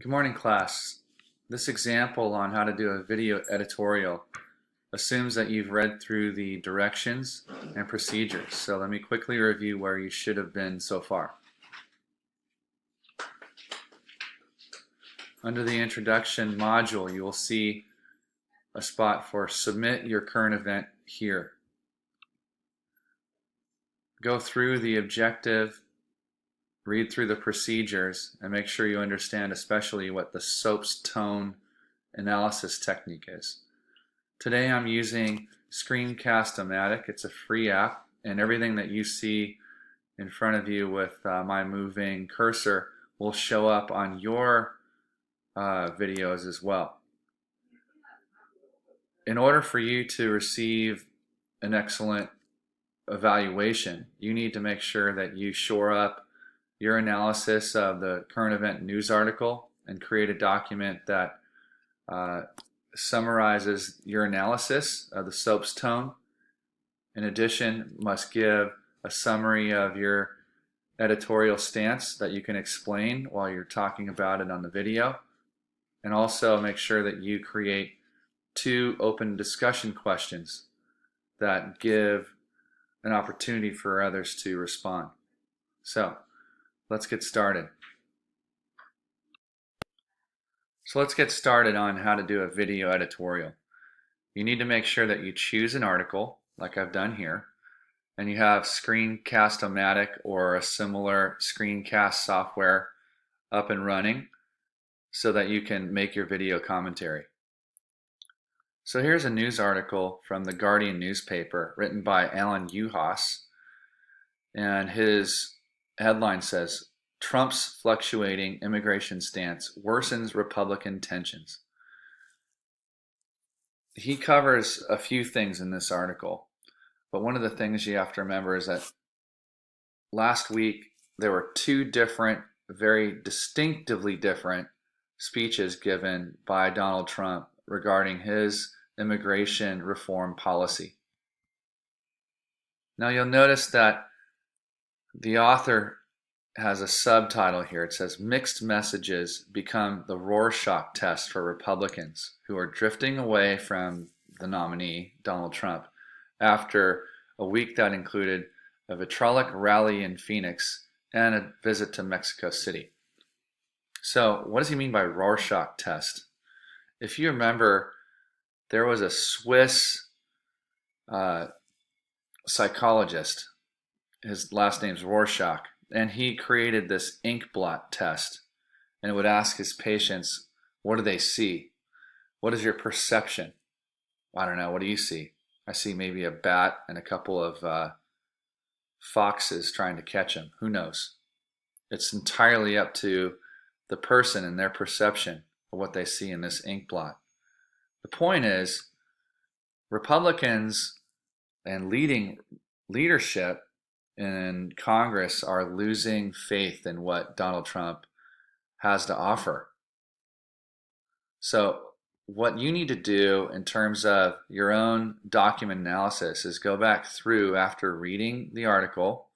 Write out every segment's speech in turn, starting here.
Good morning, class. This example on how to do a video editorial assumes that you've read through the directions and procedures. So let me quickly review where you should have been so far. Under the introduction module, you will see a spot for submit your current event here. Go through the objective, read through the procedures, and make sure you understand especially what the SOAP's tone analysis technique is. Today I'm using Screencast-O-Matic. It's a free app, and everything that you see in front of you with my moving cursor will show up on your videos as well. In order for you to receive an excellent evaluation, you need to make sure that you shore up your analysis of the current event news article and create a document that summarizes your analysis of the SOAP's tone. In addition, must give a summary of your editorial stance that you can explain while you're talking about it on the video. And also make sure that you create 2 open discussion questions that give an opportunity for others to respond. So let's get started. So let's get started on how to do a video editorial. You need to make sure that you choose an article, like I've done here, and you have Screencast-O-Matic or a similar screencast software up and running so that you can make your video commentary. So here's a news article from the Guardian newspaper written by Alan Uhas, and his headline says, Trump's fluctuating immigration stance worsens Republican tensions. He covers a few things in this article, but one of the things you have to remember is that last week there were 2 different, very distinctively different speeches given by Donald Trump regarding his immigration reform policy. Now you'll notice that the author has a subtitle here. It says, Mixed Messages Become the Rorschach Test for Republicans Who Are Drifting Away from the Nominee, Donald Trump, after a week that included a vitriolic rally in Phoenix and a visit to Mexico City. So what does he mean by Rorschach test? If you remember, there was a Swiss psychologist. His last name's Rorschach. And he created this ink blot test, and it would ask his patients, what do they see? What is your perception? I don't know, what do you see? I see maybe a bat and a couple of foxes trying to catch him. Who knows? It's entirely up to the person and their perception of what they see in this ink blot. The point is, Republicans and leadership in Congress are losing faith in what Donald Trump has to offer. So what you need to do in terms of your own document analysis is go back through after reading the article,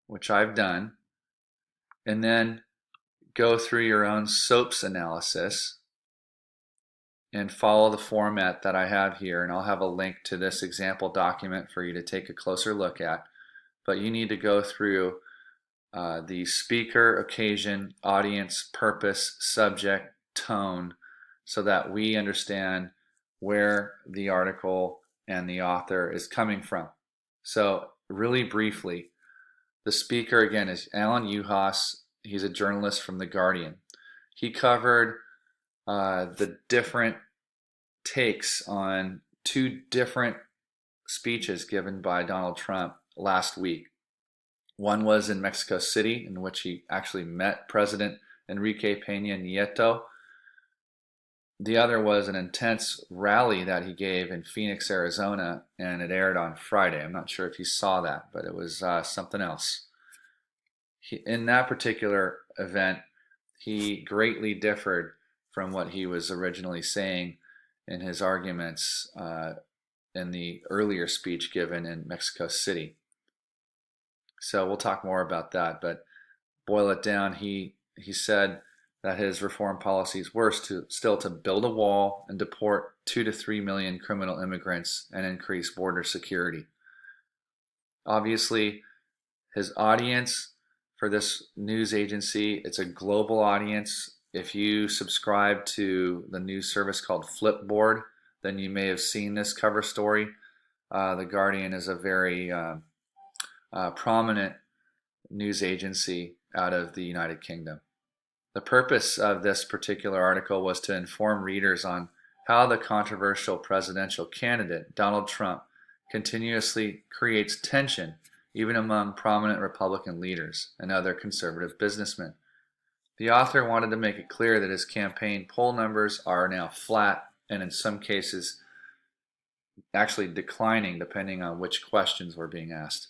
which I've done, and then go through your own SOAP's analysis and follow the format that I have here. And I'll have a link to this example document for you to take a closer look at. But you need to go through the speaker, occasion, audience, purpose, subject, tone, so that we understand where the article and the author is coming from. So really briefly, the speaker again is Alan Uhas. He's a journalist from The Guardian. He covered the different takes on 2 different speeches given by Donald Trump last week. One was in Mexico City, in which he actually met President Enrique Peña Nieto. The other was an intense rally that he gave in Phoenix, Arizona, and it aired on Friday. I'm not sure if you saw that, but it was something else. In that particular event, he greatly differed from what he was originally saying in his arguments in the earlier speech given in Mexico City. So we'll talk more about that, but boil it down, he said that his reform policies were still to build a wall and deport 2 to 3 million criminal immigrants and increase border security. Obviously, his audience for this news agency, it's a global audience. If you subscribe to the news service called Flipboard, then you may have seen this cover story. The Guardian is a very prominent news agency out of the United Kingdom. The purpose of this particular article was to inform readers on how the controversial presidential candidate, Donald Trump, continuously creates tension even among prominent Republican leaders and other conservative businessmen. The author wanted to make it clear that his campaign poll numbers are now flat and in some cases actually declining depending on which questions were being asked.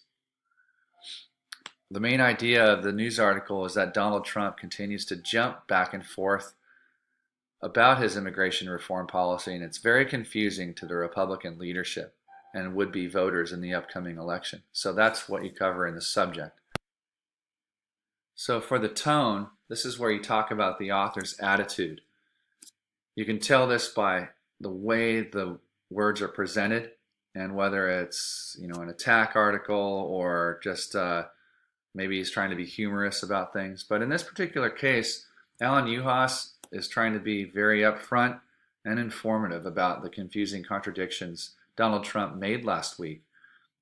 The main idea of the news article is that Donald Trump continues to jump back and forth about his immigration reform policy, and it's very confusing to the Republican leadership and would-be voters in the upcoming election. So that's what you cover in the subject. So for the tone, this is where you talk about the author's attitude. You can tell this by the way the words are presented and whether it's, an attack article or just maybe he's trying to be humorous about things. But in this particular case, Alan Uhas is trying to be very upfront and informative about the confusing contradictions Donald Trump made last week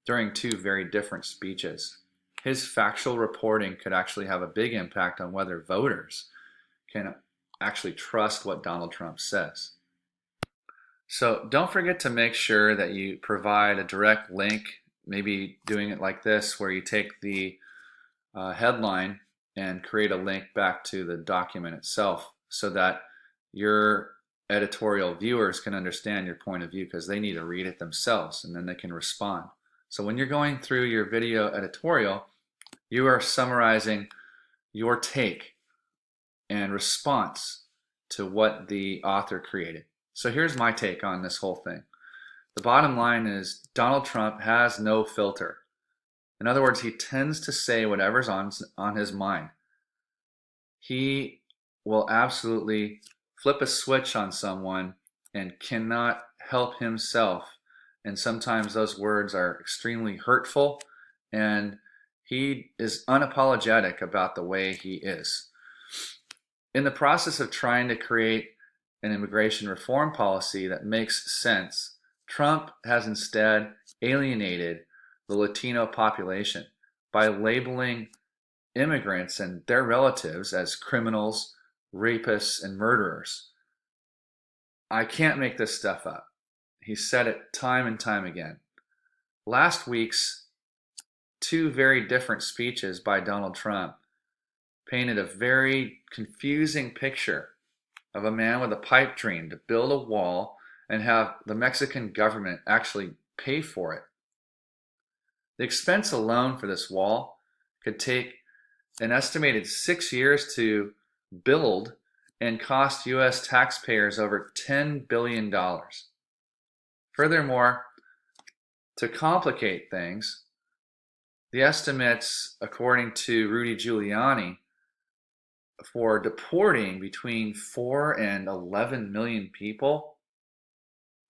during two very different speeches. His factual reporting could actually have a big impact on whether voters can actually trust what Donald Trump says. So don't forget to make sure that you provide a direct link, maybe doing it like this, where you take the headline and create a link back to the document itself so that your editorial viewers can understand your point of view, because they need to read it themselves and then they can respond. So when you're going through your video editorial, you are summarizing your take and response to what the author created. So here's my take on this whole thing. The bottom line is Donald Trump has no filter. In other words, he tends to say whatever's on his mind. He will absolutely flip a switch on someone and cannot help himself. And sometimes those words are extremely hurtful, and he is unapologetic about the way he is. In the process of trying to create an immigration reform policy that makes sense, Trump has instead alienated the Latino population by labeling immigrants and their relatives as criminals, rapists, and murderers. I can't make this stuff up. He said it time and time again. Last week's two very different speeches by Donald Trump painted a very confusing picture of a man with a pipe dream to build a wall and have the Mexican government actually pay for it. The expense alone for this wall could take an estimated 6 years to build and cost U.S. taxpayers over $10 billion. Furthermore, to complicate things, the estimates, according to Rudy Giuliani, for deporting between 4 and 11 million people,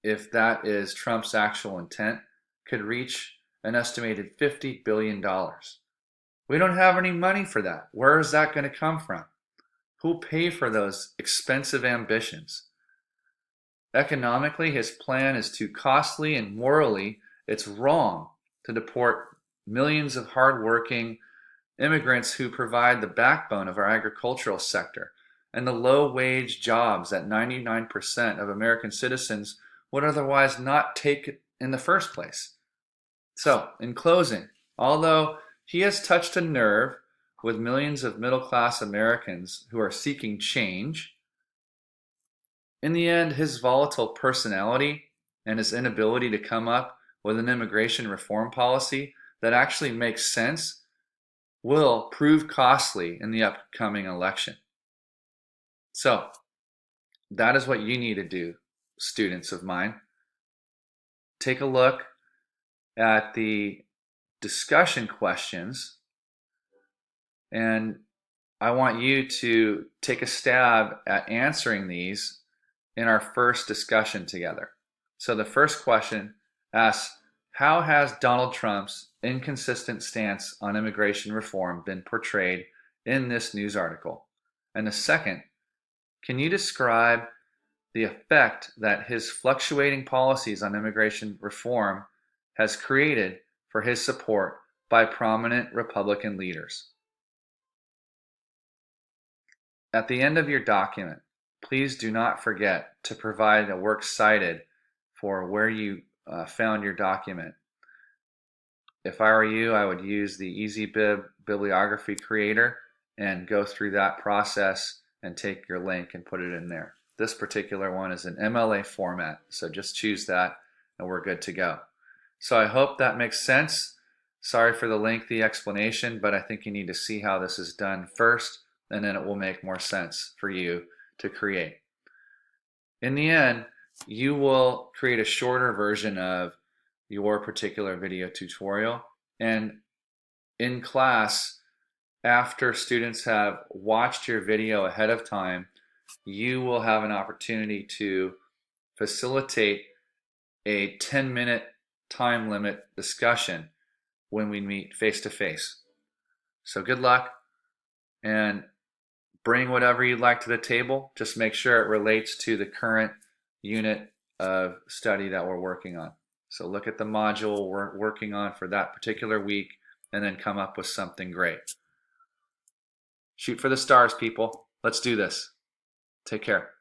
if that is Trump's actual intent, could reach an estimated $50 billion. We don't have any money for that. Where is that going to come from? Who'll pay for those expensive ambitions? Economically, his plan is too costly, and morally, it's wrong to deport millions of hardworking immigrants who provide the backbone of our agricultural sector and the low-wage jobs that 99% of American citizens would otherwise not take in the first place. So, in closing, although he has touched a nerve with millions of middle-class Americans who are seeking change, in the end, his volatile personality and his inability to come up with an immigration reform policy that actually makes sense will prove costly in the upcoming election. So, that is what you need to do, students of mine. Take a look at the discussion questions and I want you to take a stab at answering these in our first discussion together. So the first question asks, how has Donald Trump's inconsistent stance on immigration reform been portrayed in this news article? And the second, can you describe the effect that his fluctuating policies on immigration reform has created for his support by prominent Republican leaders? At the end of your document, please do not forget to provide a works cited for where you found your document. If I were you, I would use the EasyBib bibliography creator and go through that process and take your link and put it in there. This particular one is an MLA format, so just choose that and we're good to go. So I hope that makes sense. Sorry for the lengthy explanation, but I think you need to see how this is done first, and then it will make more sense for you to create. In the end, you will create a shorter version of your particular video tutorial, and in class, after students have watched your video ahead of time, you will have an opportunity to facilitate a 10-minute time limit discussion when we meet face-to-face. So good luck, and bring whatever you'd like to the table. Just make sure it relates to the current unit of study that we're working on. So look at the module we're working on for that particular week and then come up with something great. Shoot for the stars, people. Let's do this. Take care.